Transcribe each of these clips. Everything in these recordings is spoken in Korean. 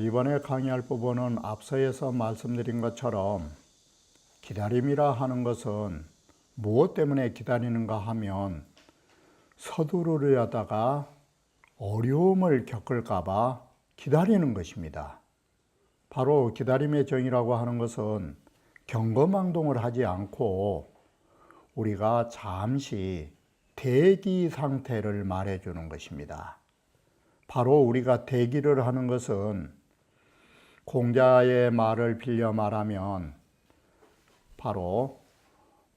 이번에 강의할 부분은 앞서에서 말씀드린 것처럼 기다림이라 하는 것은 무엇 때문에 기다리는가 하면 서두르려다가 어려움을 겪을까 봐 기다리는 것입니다. 바로 기다림의 정의라고 하는 것은 경거망동을 하지 않고 우리가 잠시 대기 상태를 말해주는 것입니다. 바로 우리가 대기를 하는 것은 공자의 말을 빌려 말하면 바로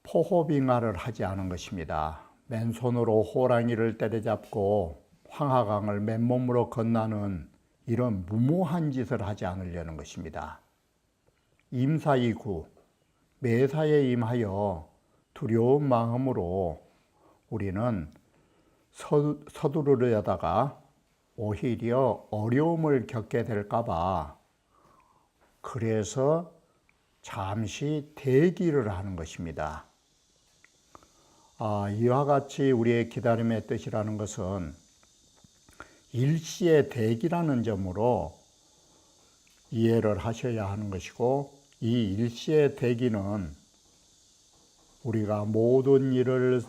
포호빙하를 하지 않은 것입니다. 맨손으로 호랑이를 때려잡고 황하강을 맨몸으로 건너는 이런 무모한 짓을 하지 않으려는 것입니다. 임사이구, 매사에 임하여 두려운 마음으로 우리는 서두르려다가 오히려 어려움을 겪게 될까 봐 그래서 잠시 대기를 하는 것입니다. 이와 같이 우리의 기다림의 뜻이라는 것은 일시의 대기라는 점으로 이해를 하셔야 하는 것이고, 이 일시의 대기는 우리가 모든 일을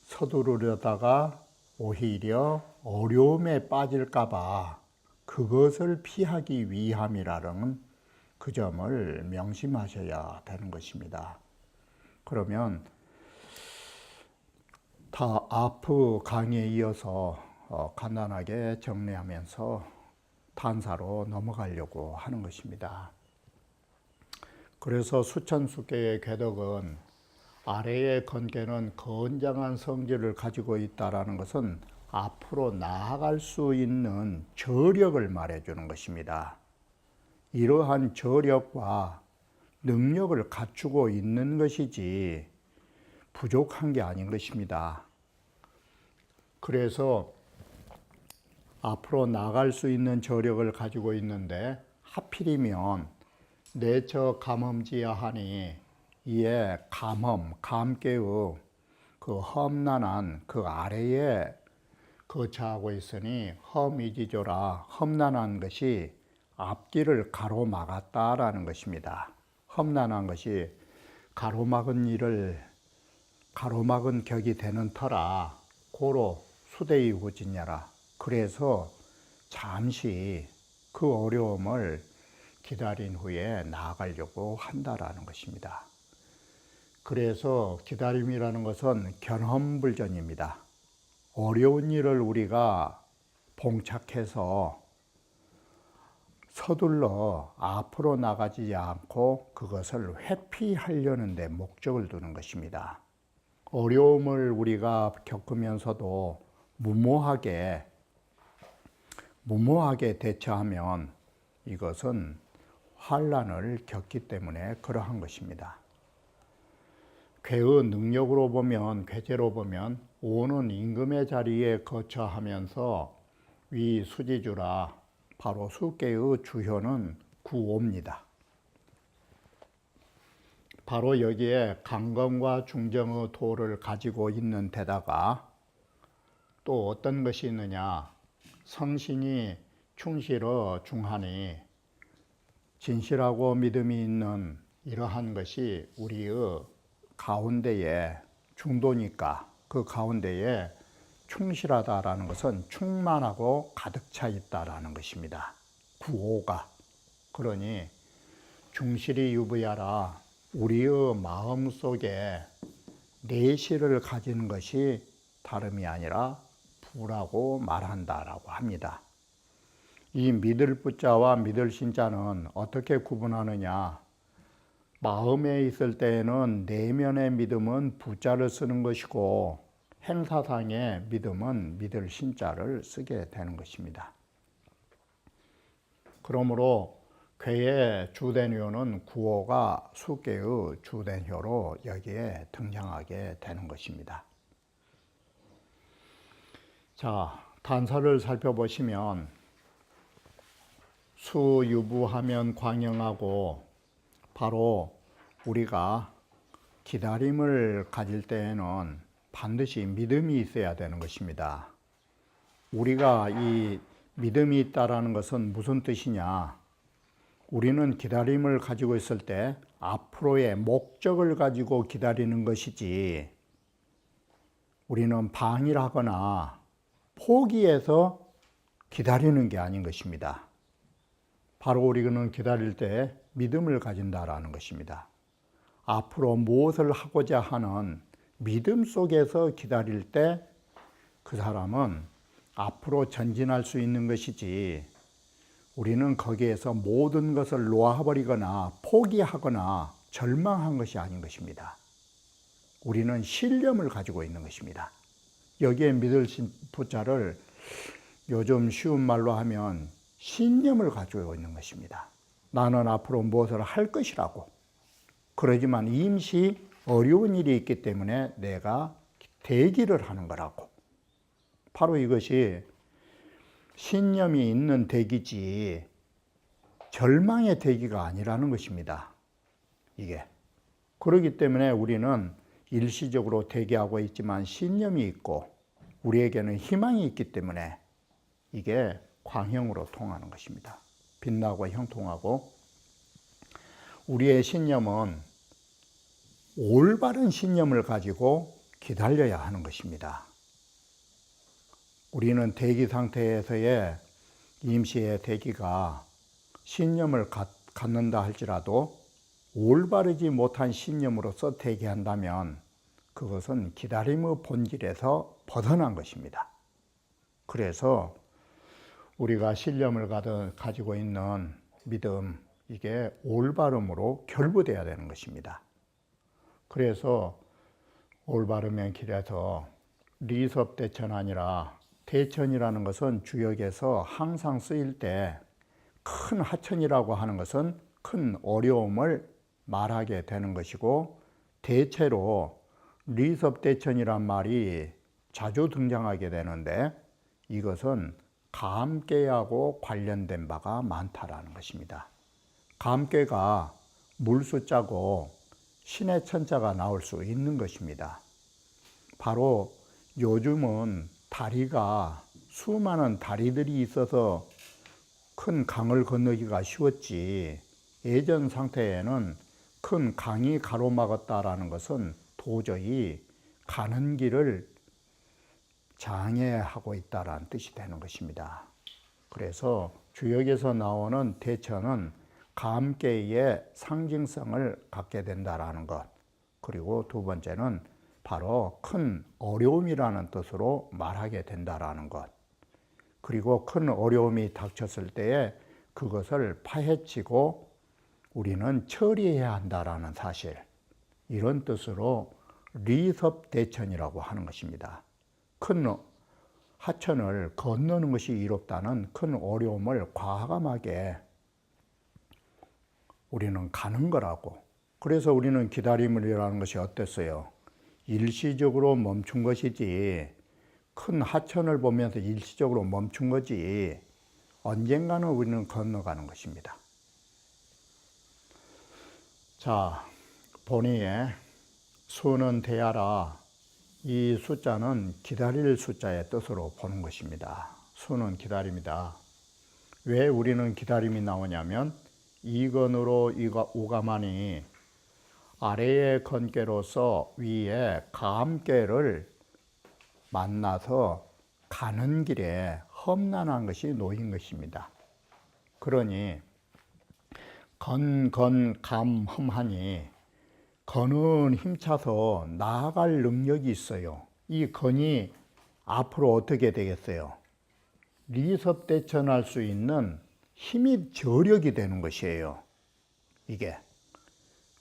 서두르려다가 오히려 어려움에 빠질까 봐 그것을 피하기 위함이라는 그 점을 명심하셔야 되는 것입니다. 그러면 다 앞의 강의에 이어서 간단하게 정리하면서 탄사로 넘어가려고 하는 것입니다. 그래서 수천수계의 궤덕은 아래의 건계는 건장한 성질을 가지고 있다라는 것은 앞으로 나아갈 수 있는 저력을 말해주는 것입니다. 이러한 저력과 능력을 갖추고 있는 것이지 부족한 게 아닌 것입니다. 그래서 앞으로 나갈 수 있는 저력을 가지고 있는데 하필이면 내처 감험지야 하니 이에 감험, 감개의 그 험난한 그 아래에 거처하고 있으니 험이지조라, 험난한 것이 앞길을 가로막았다라는 것입니다. 험난한 것이 가로막은 일을 가로막은 격이 되는 터라 고로 수대이 후진야라. 그래서 잠시 그 어려움을 기다린 후에 나아가려고 한다라는 것입니다. 그래서 기다림이라는 것은 견험불전입니다. 어려운 일을 우리가 봉착해서 서둘러 앞으로 나가지 않고 그것을 회피하려는 데 목적을 두는 것입니다. 어려움을 우리가 겪으면서도 무모하게 대처하면 이것은 환난을 겪기 때문에 그러한 것입니다. 괴의 능력으로 보면, 괴제로 보면 오는 임금의 자리에 거처하면서 위 수지주라, 바로 수계의 주효는 구오입니다. 바로 여기에 강건과 중정의 도를 가지고 있는 데다가 또 어떤 것이 있느냐, 성신이 충실어 중하니 진실하고 믿음이 있는 이러한 것이 우리의 가운데에 중도니까 그 가운데에 충실하다라는 것은 충만하고 가득 차 있다라는 것입니다. 구오가. 그러니 중실이 유부야라, 우리의 마음속에 내실을 가진 것이 다름이 아니라 부라고 말한다라고 합니다. 이 믿을 부자와 믿을 신자는 어떻게 구분하느냐? 마음에 있을 때에는 내면의 믿음은 부자를 쓰는 것이고 행사상의 믿음은 믿을 신자를 쓰게 되는 것입니다. 그러므로 괴의 주된 효는 구호가 수괴의 주된 효로 여기에 등장하게 되는 것입니다. 자, 단서를 살펴보시면 수유부하면 광영하고 바로 우리가 기다림을 가질 때에는 반드시 믿음이 있어야 되는 것입니다. 우리가 이 믿음이 있다라는 것은 무슨 뜻이냐? 우리는 기다림을 가지고 있을 때 앞으로의 목적을 가지고 기다리는 것이지, 우리는 방일하거나 포기해서 기다리는 게 아닌 것입니다. 바로 우리는 기다릴 때 믿음을 가진다라는 것입니다. 앞으로 무엇을 하고자 하는 믿음 속에서 기다릴 때 그 사람은 앞으로 전진할 수 있는 것이지, 우리는 거기에서 모든 것을 놓아버리거나 포기하거나 절망한 것이 아닌 것입니다. 우리는 신념을 가지고 있는 것입니다. 여기에 믿을 부자를 요즘 쉬운 말로 하면 신념을 가지고 있는 것입니다. 나는 앞으로 무엇을 할 것이라고. 그러지만 임시 어려운 일이 있기 때문에 내가 대기를 하는 거라고. 바로 이것이 신념이 있는 대기지 절망의 대기가 아니라는 것입니다. 이게. 그렇기 때문에 우리는 일시적으로 대기하고 있지만 신념이 있고 우리에게는 희망이 있기 때문에 이게 광형으로 통하는 것입니다. 빛나고 형통하고, 우리의 신념은 올바른 신념을 가지고 기다려야 하는 것입니다. 우리는 대기 상태에서의 임시의 대기가 신념을 갖는다 할지라도 올바르지 못한 신념으로서 대기한다면 그것은 기다림의 본질에서 벗어난 것입니다. 그래서 우리가 신념을 가지고 있는 믿음, 이게 올바름으로 결부돼야 되는 것입니다. 그래서 올바르면 길에서 리섭대천 아니라, 대천이라는 것은 주역에서 항상 쓰일 때 큰 하천이라고 하는 것은 큰 어려움을 말하게 되는 것이고, 대체로 리섭대천이란 말이 자주 등장하게 되는데 이것은 감괴하고 관련된 바가 많다라는 것입니다. 감괴가 물수자고 신의 천자가 나올 수 있는 것입니다. 바로 요즘은 다리가, 수많은 다리들이 있어서 큰 강을 건너기가 쉬웠지, 예전 상태에는 큰 강이 가로막았다라는 것은 도저히 가는 길을 장애하고 있다라는 뜻이 되는 것입니다. 그래서 주역에서 나오는 대천은 감개의 상징성을 갖게 된다라는 것, 그리고 두 번째는 바로 큰 어려움이라는 뜻으로 말하게 된다라는 것, 그리고 큰 어려움이 닥쳤을 때에 그것을 파헤치고 우리는 처리해야 한다라는 사실, 이런 뜻으로 리섭대천이라고 하는 것입니다. 큰 하천을 건너는 것이 이롭다는 큰 어려움을 과감하게 우리는 가는 거라고. 그래서 우리는 기다림이라는 것이 어땠어요? 일시적으로 멈춘 것이지, 큰 하천을 보면서 일시적으로 멈춘 거지, 언젠가는 우리는 건너가는 것입니다. 자, 본의에 수는 대하라, 이 숫자는 기다릴 숫자의 뜻으로 보는 것입니다. 수는 기다림이다. 왜 우리는 기다림이 나오냐면, 이건으로 우가마니, 아래의 건괴로서 위에 감괴를 만나서 가는 길에 험난한 것이 놓인 것입니다. 그러니 건건감험하니, 건은 힘차서 나아갈 능력이 있어요. 이 건이 앞으로 어떻게 되겠어요? 리섭대천할 수 있는 힘이 저력이 되는 것이에요, 이게.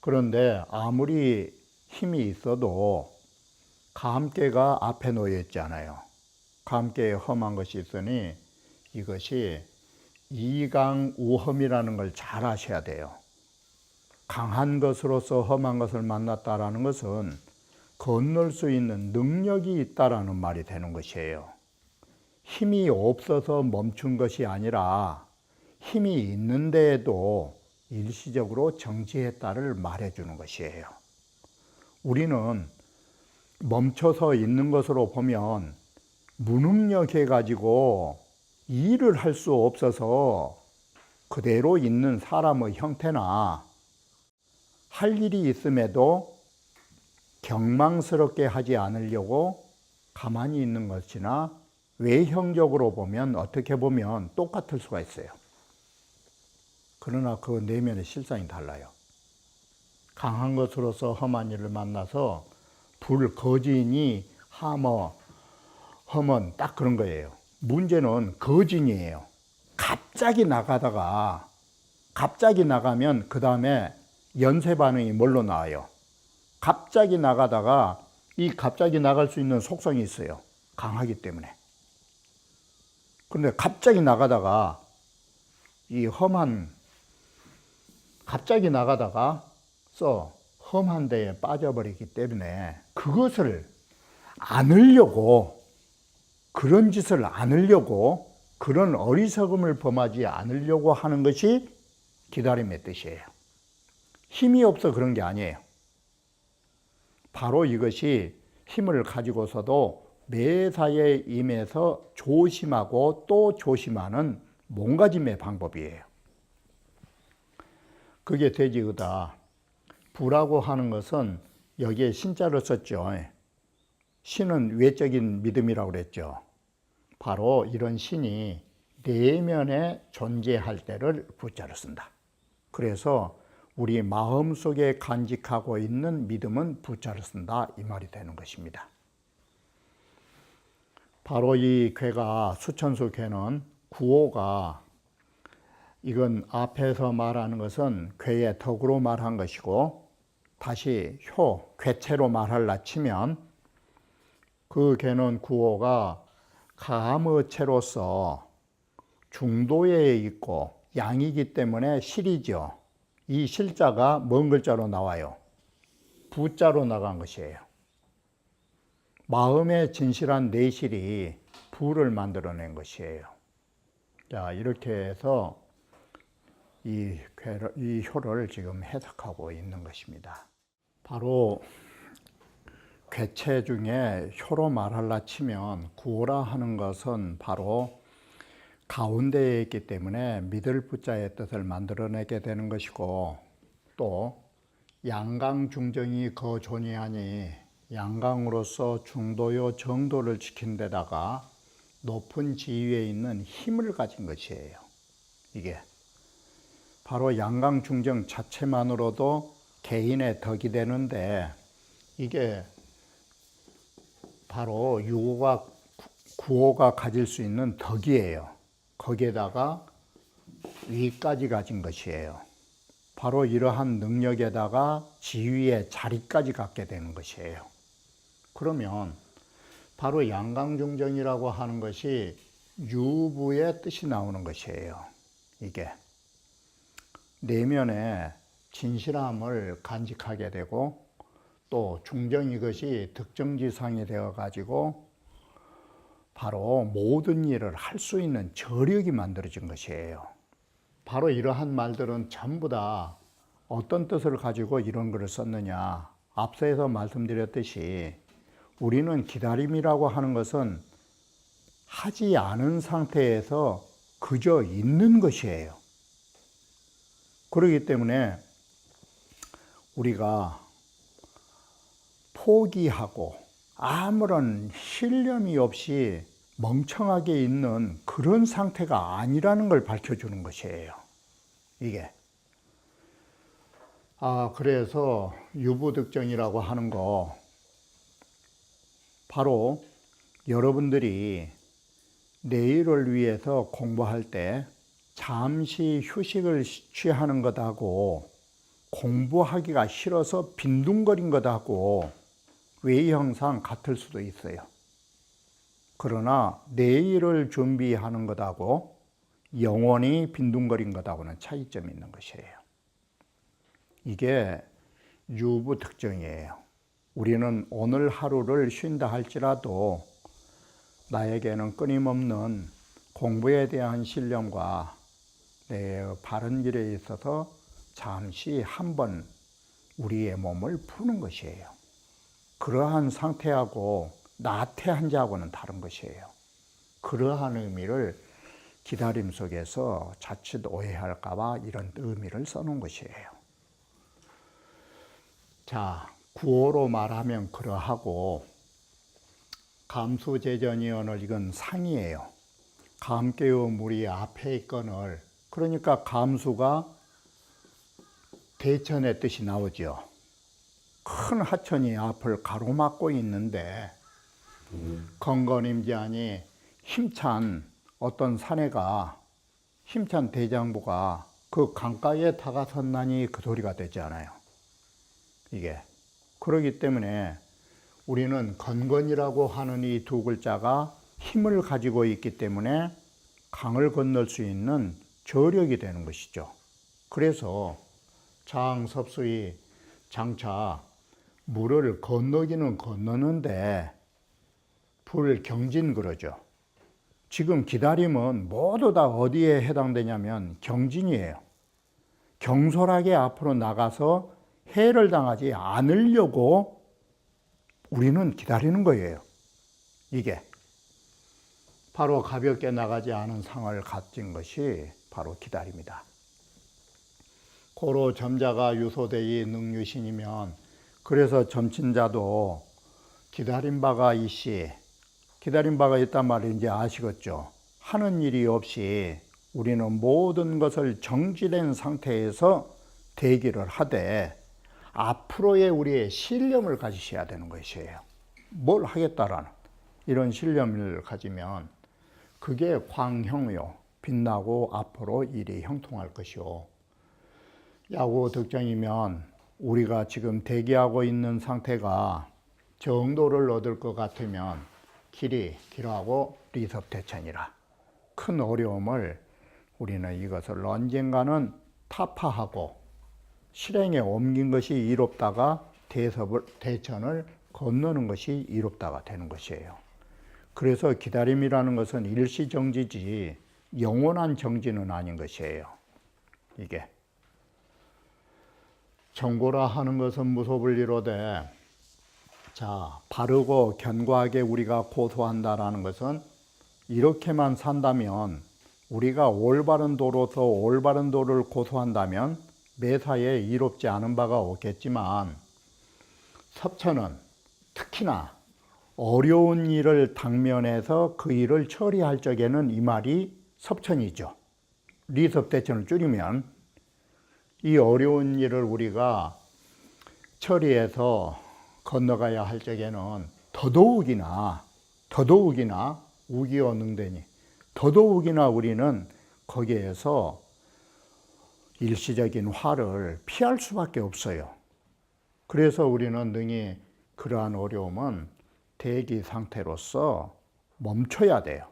그런데 아무리 힘이 있어도 감개가 앞에 놓여 있잖아요. 감개에 험한 것이 있으니 이것이 이강우험이라는 걸 잘 아셔야 돼요. 강한 것으로서 험한 것을 만났다라는 것은 건널 수 있는 능력이 있다라는 말이 되는 것이에요. 힘이 없어서 멈춘 것이 아니라 힘이 있는데도 일시적으로 정지했다를 말해주는 것이에요. 우리는 멈춰서 있는 것으로 보면 무능력해 가지고 일을 할 수 없어서 그대로 있는 사람의 형태나 할 일이 있음에도 경망스럽게 하지 않으려고 가만히 있는 것이나 외형적으로 보면 어떻게 보면 똑같을 수가 있어요. 그러나 그 내면의 실상이 달라요. 강한 것으로서 험한 일을 만나서 불거진이 험은 딱 그런 거예요. 문제는 거진이에요. 갑자기 나가면 그 다음에 연쇄 반응이 뭘로 나와요? 갑자기 나가다가 이 갑자기 나갈 수 있는 속성이 있어요. 강하기 때문에. 그런데 갑자기 나가다가 갑자기 나가다가 험한 데에 빠져버리기 때문에 그것을 그런 짓을 않으려고, 그런 어리석음을 범하지 않으려고 하는 것이 기다림의 뜻이에요. 힘이 없어 그런 게 아니에요. 바로 이것이 힘을 가지고서도 매사에 임해서 조심하고 또 조심하는 몸가짐의 방법이에요. 그게 되지으다. 부라고 하는 것은 여기에 신자를 썼죠. 신은 외적인 믿음이라고 그랬죠. 바로 이런 신이 내면에 존재할 때를 부자로 쓴다. 그래서 우리 마음속에 간직하고 있는 믿음은 부자로 쓴다, 이 말이 되는 것입니다. 바로 이 괴가, 수천수 괴는 구호가, 이건 앞에서 말하는 것은 괴의 덕으로 말한 것이고, 다시 괴체로 말하려 치면 그 괴는 구호가 감의체로서 중도에 있고 양이기 때문에 실이죠. 이 실자가 뭔 글자로 나와요? 부자로 나간 것이에요. 마음의 진실한 내실이 부를 만들어낸 것이에요. 자, 이렇게 해서 이 효를 지금 해석하고 있는 것입니다. 바로 괴체 중에 효로 말하려 치면 구호라 하는 것은 바로 가운데에 있기 때문에 믿을 부자의 뜻을 만들어내게 되는 것이고, 또 양강중정이 거존이하니 양강으로서 중도요 정도를 지킨 데다가 높은 지위에 있는 힘을 가진 것이에요. 이게 바로 양강중정 자체만으로도 개인의 덕이 되는데, 이게 바로 구호가 가질 수 있는 덕이에요. 거기에다가 위까지 가진 것이에요. 바로 이러한 능력에다가 지위의 자리까지 갖게 되는 것이에요. 그러면 바로 양강중정이라고 하는 것이 유부의 뜻이 나오는 것이에요. 이게 내면의 진실함을 간직하게 되고, 또 중정 이것이 득정지상이 되어 가지고 바로 모든 일을 할 수 있는 저력이 만들어진 것이에요. 바로 이러한 말들은 전부 다 어떤 뜻을 가지고 이런 글을 썼느냐, 앞서서 말씀드렸듯이 우리는 기다림이라고 하는 것은 하지 않은 상태에서 그저 있는 것이에요. 그렇기 때문에 우리가 포기하고 아무런 신념이 없이 멍청하게 있는 그런 상태가 아니라는 걸 밝혀주는 것이에요. 이게. 그래서 유부득정이라고 하는 거, 바로 여러분들이 내일을 위해서 공부할 때 잠시 휴식을 취하는 것하고 공부하기가 싫어서 빈둥거린 것하고 외형상 같을 수도 있어요. 그러나 내일을 준비하는 것하고 영원히 빈둥거린 것하고는 차이점이 있는 것이에요. 이게 유부 특징이에요. 우리는 오늘 하루를 쉰다 할지라도 나에게는 끊임없는 공부에 대한 신념과 내 바른 길에 있어서 잠시 한번 우리의 몸을 푸는 것이에요. 그러한 상태하고 나태한 자하고는 다른 것이에요. 그러한 의미를 기다림 속에서 자칫 오해할까 봐 이런 의미를 써놓은 것이에요. 자, 구어로 말하면 그러하고, 감수제전이언을 이건 상이에요. 감개의 물이 앞에 있거늘, 그러니까 감수가 대천의 뜻이 나오죠. 큰 하천이 앞을 가로막고 있는데 건건임지하니 힘찬 어떤 사내가, 힘찬 대장부가 그 강가에 다가섰나니 그 소리가 되지 않아요. 이게 그러기 때문에 우리는 건건이라고 하는 이 두 글자가 힘을 가지고 있기 때문에 강을 건널 수 있는 저력이 되는 것이죠. 그래서 장섭수의 장차 물을 건너기는 건너는데 불경진 그러죠. 지금 기다림은 모두 다 어디에 해당되냐면 경진이에요. 경솔하게 앞으로 나가서 해를 당하지 않으려고 우리는 기다리는 거예요. 이게 바로 가볍게 나가지 않은 상을 가진 것이 바로 기다림이다. 고로 점자가 유소대의 능유신이면, 그래서 점친자도 기다린 바가 있시, 기다린 바가 있단 말을 이제 아시겠죠. 하는 일이 없이 우리는 모든 것을 정지된 상태에서 대기를 하되 앞으로의 우리의 신념을 가지셔야 되는 것이에요. 뭘 하겠다라는 이런 신념을 가지면 그게 광형요, 빛나고 앞으로 일이 형통할 것이요. 야구 득점이면 우리가 지금 대기하고 있는 상태가 정도를 얻을 것 같으면 길이 길어하고 리섭대천이라. 큰 어려움을 우리는 이것을 언젠가는 타파하고 실행에 옮긴 것이 이롭다가 대천을 건너는 것이 이롭다가 되는 것이에요. 그래서 기다림이라는 것은 일시정지지 영원한 정지는 아닌 것이에요. 이게 정고라 하는 것은 무소불리로되, 자, 바르고 견고하게 우리가 고소한다라는 것은 이렇게만 산다면, 우리가 올바른 도로서 올바른 도를 고소한다면 매사에 이롭지 않은 바가 없겠지만, 섭천은 특히나 어려운 일을 당면해서 그 일을 처리할 적에는 이 말이 섭천이죠. 리섭대천을 줄이면 이 어려운 일을 우리가 처리해서 건너가야 할 적에는 더더욱이나 우기어 능되니 더더욱이나 우리는 거기에서 일시적인 화를 피할 수밖에 없어요. 그래서 우리는 능히 그러한 어려움은 대기 상태로서 멈춰야 돼요.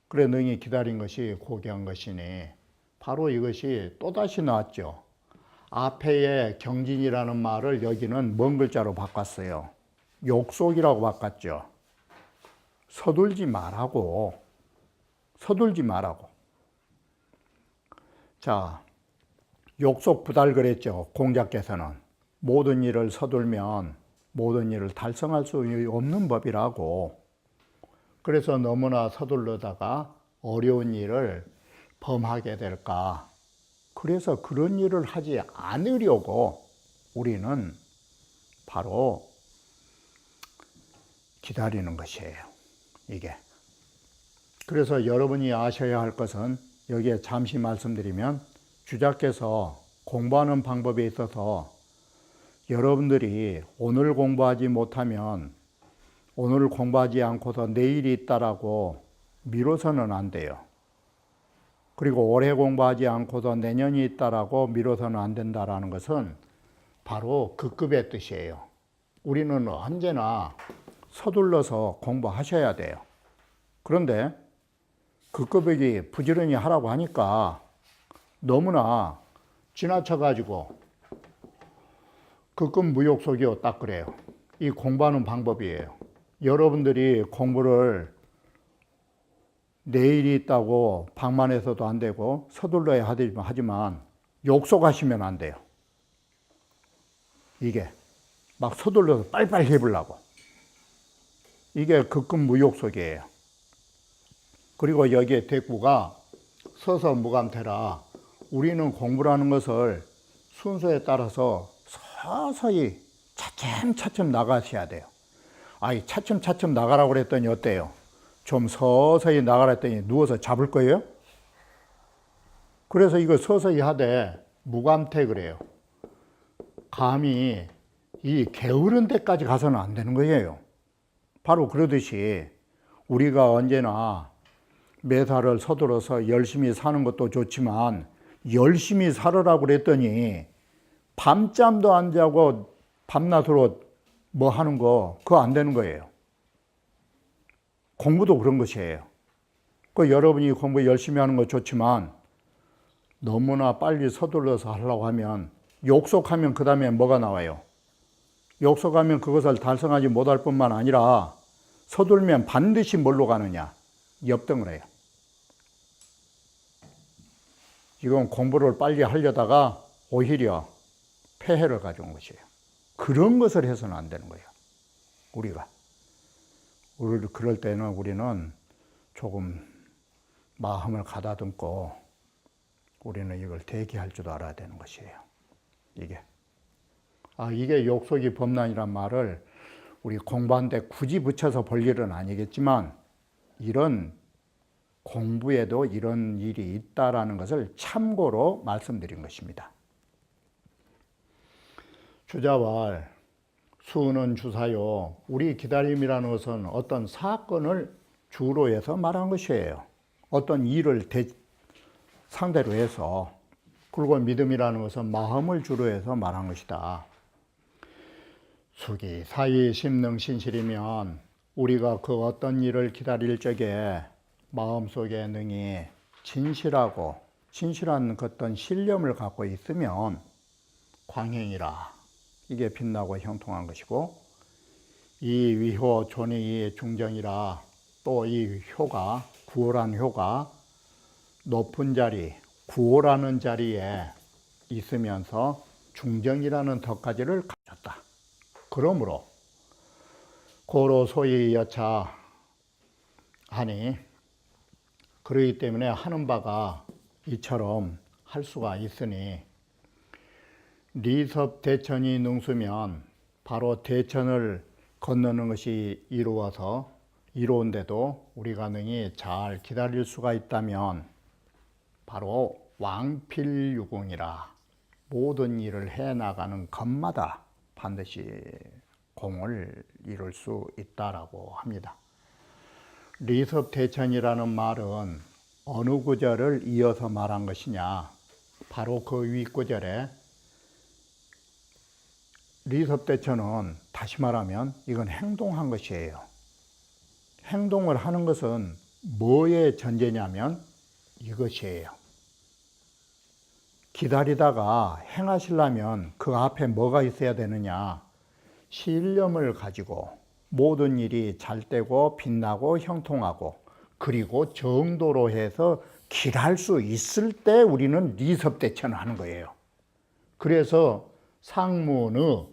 그래 능히 기다린 것이 고귀한 것이니, 바로 이것이 또다시 나왔죠. 앞에의 경진이라는 말을 여기는 먼 글자로 바꿨어요. 욕속이라고 바꿨죠. 서둘지 말라고. 자, 욕속 부달 그랬죠. 공자께서는 모든 일을 서둘면 모든 일을 달성할 수 없는 법이라고. 그래서 너무나 서둘러다가 어려운 일을 범하게 될까. 그래서 그런 일을 하지 않으려고 우리는 바로 기다리는 것이에요. 이게. 그래서 여러분이 아셔야 할 것은, 여기에 잠시 말씀드리면, 주자께서 공부하는 방법에 있어서 여러분들이 오늘 공부하지 못하면, 오늘 공부하지 않고서 내일이 있다라고 미뤄서는 안 돼요. 그리고 올해 공부하지 않고서 내년이 있다라고 미뤄서는 안 된다라는 것은 바로 그 급의 뜻이에요. 우리는 언제나 서둘러서 공부하셔야 돼요. 그런데 그 꼬백이 부지런히 하라고 하니까 너무나 지나쳐가지고 극근무욕속이요, 딱 그래요. 이 공부하는 방법이에요. 여러분들이 공부를 내일이 있다고 방만해서도 안 되고 서둘러야 하지만 욕속하시면 안 돼요. 이게 막 서둘러서 빨리빨리 해보려고. 이게 극근무욕속이에요. 그리고 여기에 대꾸가 서서 무감태라. 우리는 공부라는 것을 순서에 따라서 서서히 차츰차츰 나가셔야 돼요. 아이, 차츰차츰 나가라고 그랬더니 어때요? 좀 서서히 나가라 했더니 누워서 잡을 거예요? 그래서 이거 서서히 하되 무감태 그래요. 감히 이 게으른 데까지 가서는 안 되는 거예요. 바로 그러듯이 우리가 언제나 매사를 서둘러서 열심히 사는 것도 좋지만 열심히 살으라고 그랬더니 밤잠도 안 자고 밤낮으로 뭐 하는 거 그거 안 되는 거예요. 공부도 그런 것이에요. 그 여러분이 공부 열심히 하는 거 좋지만 너무나 빨리 서둘러서 하려고 하면 욕속하면 그 다음에 뭐가 나와요? 욕속하면 그것을 달성하지 못할 뿐만 아니라 서둘면 반드시 뭘로 가느냐? 역등을 해요. 이건 공부를 빨리 하려다가 오히려 폐해를 가져온 것이에요. 그런 것을 해서는 안 되는 거예요. 우리가. 그럴 때는 우리는 조금 마음을 가다듬고 우리는 이걸 대기할 줄도 알아야 되는 것이에요. 이게 욕속이 범란이란 말을 우리 공부하는데 굳이 붙여서 볼 일은 아니겠지만 이런 공부에도 이런 일이 있다라는 것을 참고로 말씀드린 것입니다. 주자왈 수는 주사요. 우리 기다림이라는 것은 어떤 사건을 주로 해서 말한 것이에요. 어떤 일을 상대로 해서. 그리고 믿음이라는 것은 마음을 주로 해서 말한 것이다. 수기 사이 심능 신실이면 우리가 그 어떤 일을 기다릴 적에 마음속에 능히 진실한 어떤 신념을 갖고 있으면 광행이라. 이게 빛나고 형통한 것이고 이 위효 존의 중정이라. 또 이 효가 구호란 효가 높은 자리 구호라는 자리에 있으면서 중정이라는 덕가지를 가졌다. 그러므로 고로 소위 여차 하니 그러기 때문에 하는 바가 이처럼 할 수가 있으니 리섭 대천이 능수면 바로 대천을 건너는 것이 이로운데도 우리가 능히 잘 기다릴 수가 있다면 바로 왕필유공이라. 모든 일을 해나가는 것마다 반드시 공을 이룰 수 있다라고 합니다. 리섭 대천이라는 말은 어느 구절을 이어서 말한 것이냐? 바로 그 윗구절에 리섭 대천은 다시 말하면 이건 행동한 것이에요. 행동을 하는 것은 뭐의 전제냐면 이것이에요. 기다리다가 행하시려면 그 앞에 뭐가 있어야 되느냐? 신념을 가지고 모든 일이 잘 되고 빛나고 형통하고 그리고 정도로 해서 길할 수 있을 때 우리는 리섭대천을 하는 거예요. 그래서 상문의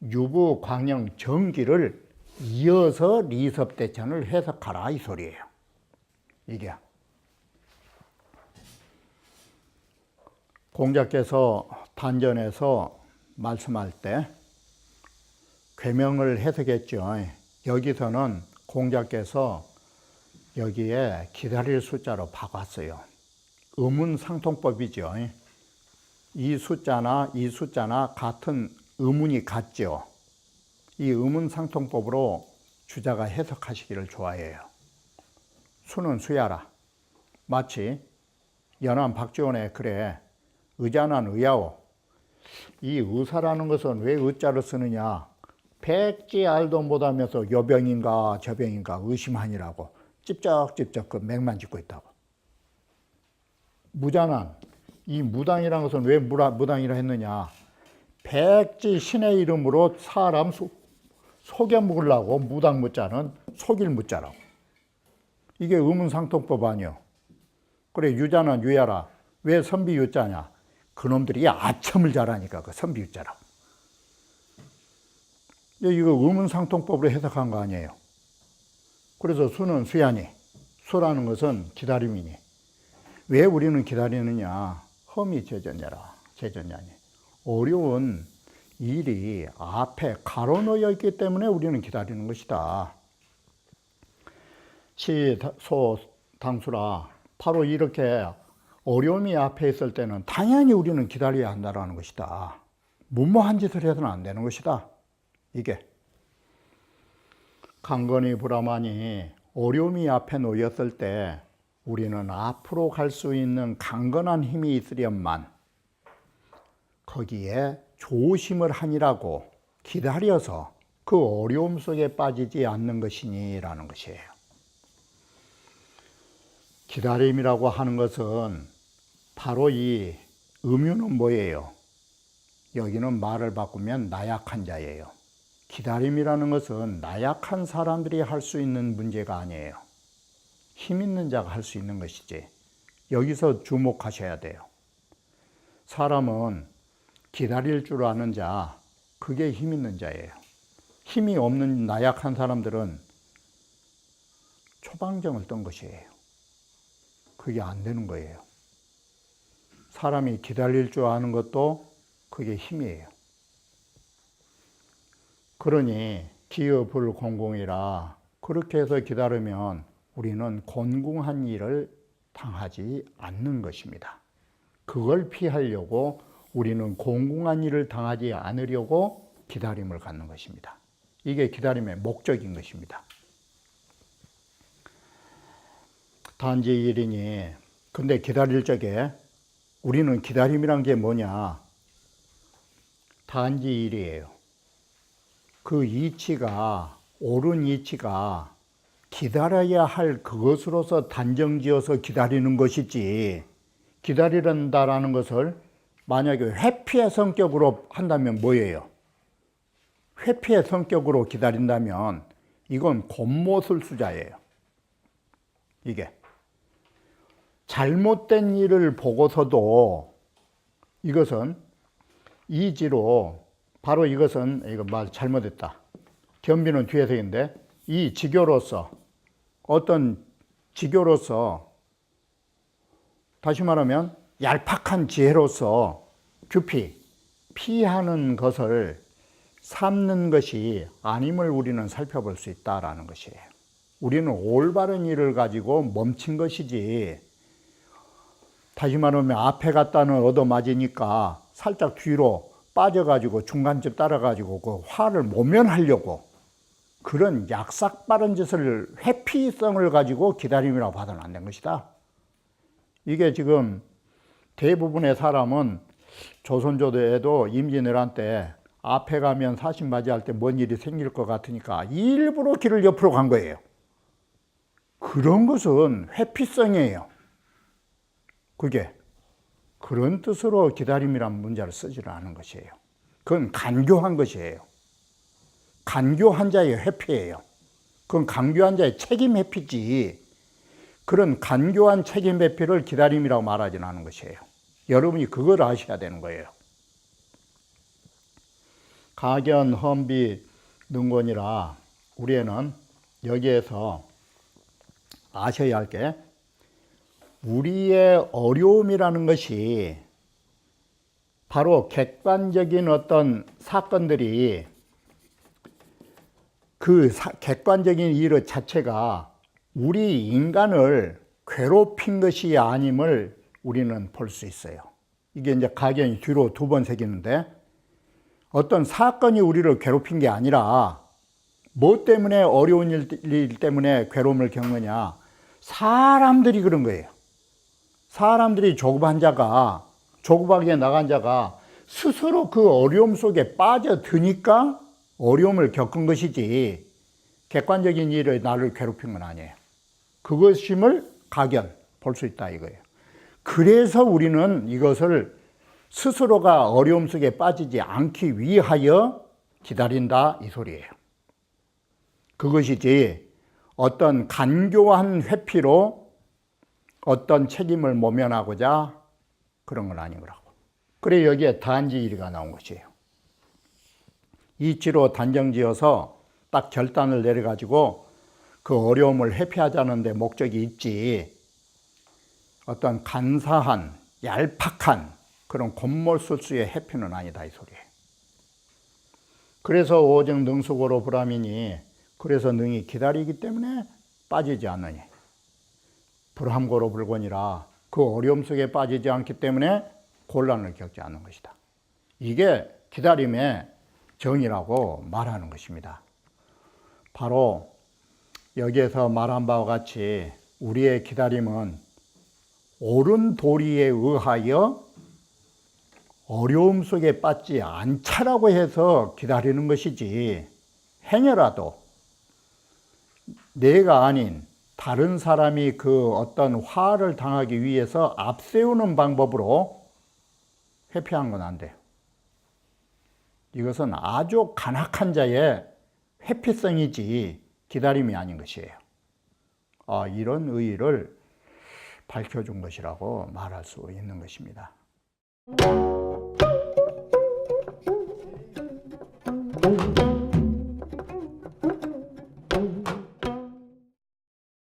유부 광영 정기를 이어서 리섭대천을 해석하라 이 소리예요. 이게 공자께서 단전에서 말씀할 때 계명을 해석했죠. 여기서는 공자께서 여기에 기다릴 숫자로 바꿨어요. 의문상통법이죠. 이 숫자나 같은 의문이 같죠. 이 의문상통법으로 주자가 해석하시기를 좋아해요. 수는 수야라. 마치 연안 박지원의 글에 의자난 의야오. 이 의사라는 것은 왜 의자를 쓰느냐? 백지 알도 못하면서 여병인가 저병인가 의심하니라고 찝쩍찝쩍 그 맥만 짚고 있다고. 무자난, 이 무당이라는 것은 왜 무당이라 했느냐? 백지 신의 이름으로 사람 속여 먹으려고 무당 무자는 속일 무자라고. 이게 의문상통법 아니요. 그래, 유자는 유야라. 왜 선비유자냐? 그놈들이 아첨을 잘하니까 그 선비유자라고. 이거 의문상통법으로 해석한 거 아니에요. 그래서 수는 수야니, 수라는 것은 기다림이니. 왜 우리는 기다리느냐? 험이 제전야라, 제전야니. 어려운 일이 앞에 가로놓여 있기 때문에 우리는 기다리는 것이다. 치소당수라. 바로 이렇게 어려움이 앞에 있을 때는 당연히 우리는 기다려야 한다는 것이다. 무모한 짓을 해서는 안 되는 것이다. 이게 강건이 불화만이 어려움이 앞에 놓였을 때 우리는 앞으로 갈 수 있는 강건한 힘이 있으련만 거기에 조심을 하니라고 기다려서 그 어려움 속에 빠지지 않는 것이니라는 것이에요. 기다림이라고 하는 것은 바로 이 음유는 뭐예요? 여기는 말을 바꾸면 나약한 자예요. 기다림이라는 것은 나약한 사람들이 할 수 있는 문제가 아니에요. 힘 있는 자가 할 수 있는 것이지. 여기서 주목하셔야 돼요. 사람은 기다릴 줄 아는 자, 그게 힘 있는 자예요. 힘이 없는 나약한 사람들은 초방정을 떤 것이에요. 그게 안 되는 거예요. 사람이 기다릴 줄 아는 것도 그게 힘이에요. 그러니 기업불공공이라 그렇게 해서 기다리면 우리는 곤궁한 일을 당하지 않는 것입니다. 그걸 피하려고 우리는 곤궁한 일을 당하지 않으려고 기다림을 갖는 것입니다. 이게 기다림의 목적인 것입니다. 단지 일이니, 근데 기다릴 적에 우리는 기다림이란 게 뭐냐? 단지 일이에요. 그 이치가, 옳은 이치가 기다려야 할 그것으로서 단정지어서 기다리는 것이지, 기다린다라는 것을 만약에 회피의 성격으로 한다면 뭐예요? 회피의 성격으로 기다린다면 이건 곤모술수자예요. 이게 잘못된 일을 보고서도 이것은 이지로, 바로 이것은, 이거 말 잘못했다. 겸비는 뒤에서 있는데, 이 지교로서, 어떤 지교로서, 다시 말하면 얄팍한 지혜로서 규피, 피하는 것을 삼는 것이 아님을 우리는 살펴볼 수 있다라는 것이에요. 우리는 올바른 일을 가지고 멈춘 것이지, 다시 말하면 앞에 갔다는 얻어맞으니까 살짝 뒤로 빠져가지고 중간쯤 따라가지고 그 화를 모면하려고 그런 약삭빠른 짓을, 회피성을 가지고 기다림이라고 봐서는 안 된 것이다. 이게 지금 대부분의 사람은 조선조대에도 임진왜란 때 앞에 가면 사신맞이할 때 뭔 일이 생길 것 같으니까 일부러 길을 옆으로 간 거예요. 그런 것은 회피성이에요. 그게 그런 뜻으로 기다림이란 문자를 쓰지를 않은 것이에요. 그건 간교한 것이에요. 간교한 자의 회피예요. 그건 간교한 자의 책임 회피지, 그런 간교한 책임 회피를 기다림이라고 말하지는 않은 것이에요. 여러분이 그걸 아셔야 되는 거예요. 가견, 험비, 능곤이라 우리는 여기에서 아셔야 할 게, 우리의 어려움이라는 것이 바로 객관적인 어떤 사건들이, 그 객관적인 일 자체가 우리 인간을 괴롭힌 것이 아님을 우리는 볼 수 있어요. 이게 이제 가견이 뒤로 두 번 새기는데, 어떤 사건이 우리를 괴롭힌 게 아니라 뭐 때문에, 어려운 일 때문에 괴로움을 겪느냐? 사람들이 그런 거예요. 사람들이 조급하게 나간 자가 스스로 그 어려움 속에 빠져드니까 어려움을 겪은 것이지, 객관적인 일을 나를 괴롭힌 건 아니에요. 그것임을 각연 볼 수 있다 이거예요. 그래서 우리는 이것을 스스로가 어려움 속에 빠지지 않기 위하여 기다린다 이 소리예요. 그것이지 어떤 간교한 회피로 어떤 책임을 모면하고자 그런 건 아닌 거라고. 그래 여기에 단지일이가 나온 것이에요. 이치로 단정지어서 딱 결단을 내려가지고 그 어려움을 회피하자는 데 목적이 있지 어떤 간사한 얄팍한 그런 곤몰술수의 회피는 아니다 이 소리예요. 그래서 오직 능수고로 불함이니 그래서 능히 기다리기 때문에 빠지지 않느니 불함고로 불곤이라 그 어려움 속에 빠지지 않기 때문에 곤란을 겪지 않는 것이다. 이게 기다림의 정의라고 말하는 것입니다. 바로 여기에서 말한 바와 같이 우리의 기다림은 옳은 도리에 의하여 어려움 속에 빠지지 않자라고 해서 기다리는 것이지 행여라도 내가 아닌 다른 사람이 그 어떤 화를 당하기 위해서 앞세우는 방법으로 회피한 건 안 돼요. 이것은 아주 간악한 자의 회피성이지 기다림이 아닌 것이에요. 이런 의의를 밝혀준 것이라고 말할 수 있는 것입니다.